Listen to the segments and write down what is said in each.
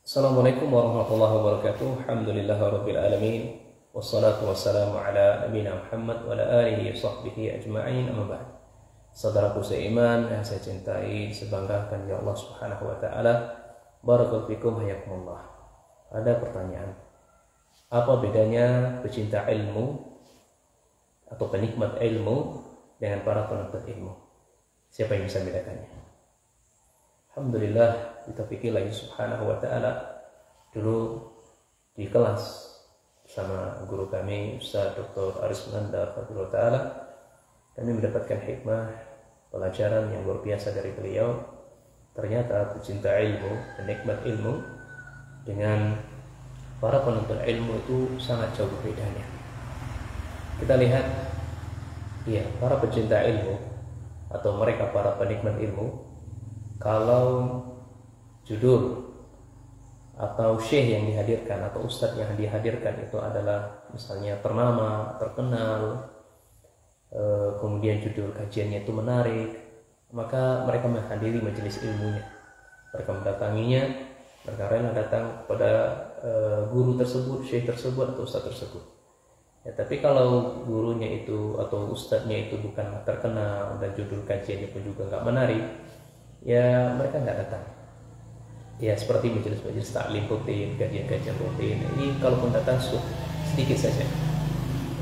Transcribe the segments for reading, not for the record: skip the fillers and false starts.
Assalamualaikum warahmatullahi wabarakatuh. Alhamdulillahirabbil alamin. Wassalatu wassalamu ala nabiyina Muhammad wa ala alihi wa sahbihi ajma'in. Amma ba'd. Saudaraku seiman yang saya cintai, sebanggakan ya Allah Subhanahu wa taala. Barakallahu fikum, hayakumullah. Ada pertanyaan. Apa bedanya pecinta ilmu atau penikmat ilmu dengan para penuntut ilmu? Siapa yang bisa bedakannya? Alhamdulillah, ditaufiqi Allah Subhanahu wa taala. Dulu di kelas bersama guru kami Ustaz Dr. Aris Munandar Fadlullah taala, kami mendapatkan hikmah pelajaran yang luar biasa dari beliau. Ternyata pecinta ilmu, penikmat ilmu dengan para penuntut ilmu itu sangat jauh bedanya. Kita lihat, ya, para pecinta ilmu atau mereka para penikmat ilmu, kalau judul atau syekh yang dihadirkan atau ustadz yang dihadirkan itu adalah misalnya ternama, terkenal, kemudian judul kajiannya itu menarik, maka mereka menghadiri majelis ilmunya, mereka mendatanginya, mereka rela datang kepada guru tersebut, syekh tersebut atau ustadz tersebut. Ya, tapi kalau gurunya itu atau ustadznya itu bukan terkenal dan judul kajiannya pun juga nggak menarik, ya mereka nggak datang. Ya seperti majelis-majelis taklim rutin, kajian-kajian rutin, ini kalaupun datang sedikit saja.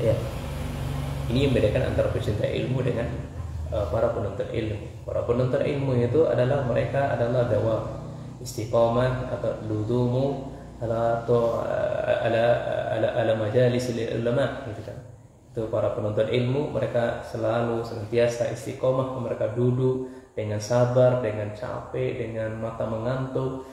Ya, ini yang membedakan antara pecinta ilmu dengan para penuntut ilmu. Para penuntut ilmu itu adalah mereka adalah dawa istiqamah atau luzumu ala majalis ulama, gitu kan. Itu para penuntut ilmu, mereka selalu senantiasa istiqamah, mereka duduk dengan sabar, dengan capek, dengan mata mengantuk,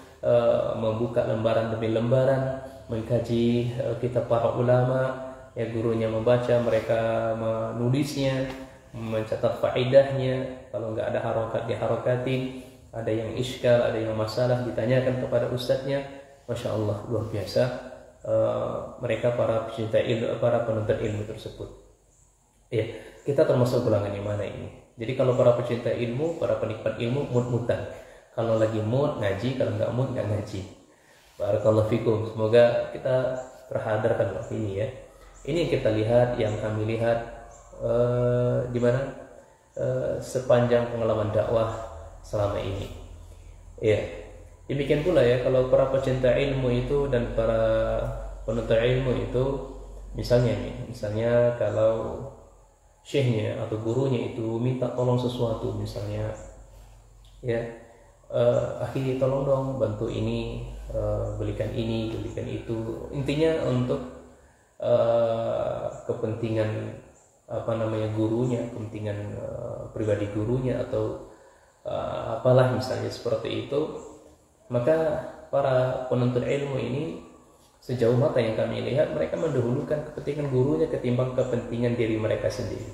membuka lembaran demi lembaran, mengkaji kitab para ulama, ya gurunya membaca, mereka menulisnya, mencatat faedahnya. Kalau nggak ada harokat diharokatin, ada yang iskal, ada yang masalah ditanyakan kepada ustadznya. Masya Allah, luar biasa mereka para pecinta ilmu, para penuntut ilmu tersebut. Ya, kita termasuk golongan yang mana ini? Jadi kalau para pecinta ilmu, para penikmat ilmu, mut-mutan. Kalau lagi mood ngaji, kalau nggak mood nggak ngaji. Barakallahu fikum. Semoga kita terhadarkan waktu ini ya. Ini yang kita lihat, yang kami lihat di mana sepanjang pengalaman dakwah selama ini. Ya, demikian pula ya kalau para pecinta ilmu itu dan para penuntut ilmu itu, misalnya kalau syekhnya atau gurunya itu minta tolong sesuatu, misalnya ya akhi tolong dong bantu ini, belikan ini, belikan itu, intinya untuk kepentingan gurunya, kepentingan pribadi gurunya atau apalah misalnya seperti itu, maka para penuntut ilmu ini sejauh mata yang kami lihat, mereka mendahulukan kepentingan gurunya ketimbang kepentingan diri mereka sendiri.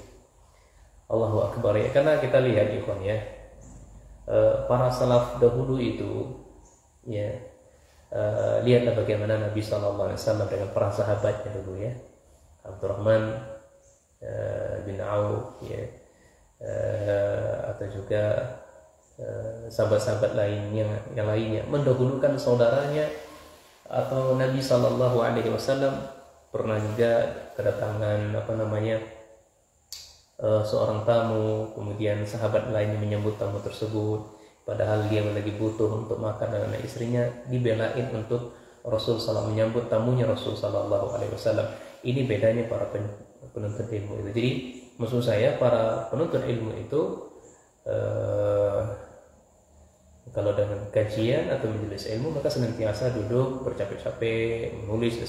Allahu Akbar ya. Karena kita lihat ikhwan ya, para salaf dahulu itu ya, lihatlah bagaimana Nabi SAW dengan para sahabatnya dulu ya, Abdurrahman bin Auf ya, atau juga sahabat-sahabat lainnya yang lainnya mendahulukan saudaranya. Atau Nabi Shallallahu Alaihi Wasallam pernah juga kedatangan seorang tamu, kemudian sahabat lainnya menyambut tamu tersebut, padahal dia lagi butuh untuk makan dan anak istrinya, dibelain untuk Rasul SAW menyambut tamunya Rasul Shallallahu Alaihi Wasallam. Ini bedanya para penuntut ilmu itu. Jadi maksud saya para penuntut ilmu itu kalau dengan kajian atau majelis ilmu, maka senantiasa duduk bercapek-capek menulis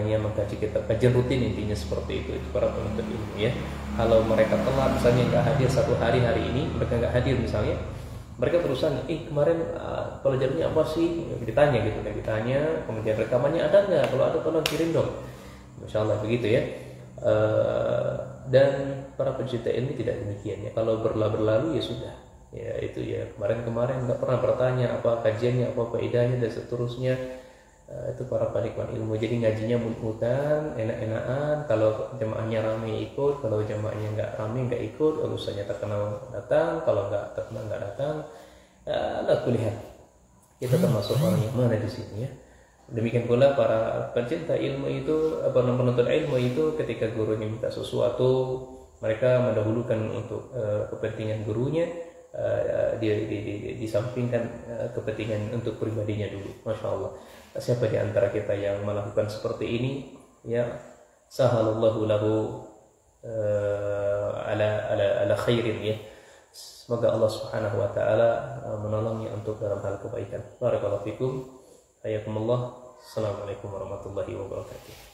mengkaji kitab, kajian rutin, intinya seperti itu para penuntut ilmu ya. Kalau mereka telat misalnya nggak hadir satu hari ini, mereka nggak hadir misalnya, mereka terusan kemarin pelajarannya apa sih, ditanya, kemudian rekamannya ada nggak, kalau ada tolong kirim dong. Masya Allah begitu ya. Dan para pecinta ilmu tidak demikian ya. Kalau berlalu ya sudah ya, itu ya kemarin nggak pernah bertanya apa kajiannya, apa faedahnya dan seterusnya. Itu para penikmat ilmu. Jadi ngajinya mut-mutan, enak-enakan. Kalau jamaahnya ramai ikut, kalau jamaahnya nggak ramai nggak ikut. Kalau ustaznya terkenal datang, kalau nggak terkenal nggak datang. Ala kulihat kita termasuk orang yang mana di sini ya. Demikian pula para pencinta ilmu itu, penuntut ilmu itu, ketika gurunya minta sesuatu, mereka mendahulukan untuk kepentingan gurunya, disampingkan kepentingan untuk pribadinya dulu. Masya Allah. Siapa di antara kita yang melakukan seperti ini, ya sahalallahu lahu ala khairin ya. Semoga Allah Subhanahu wa taala menolongnya untuk dalam hal kebaikan. Barakallahu fikum. Hayakumullah. Assalamualaikum warahmatullahi wabarakatuh.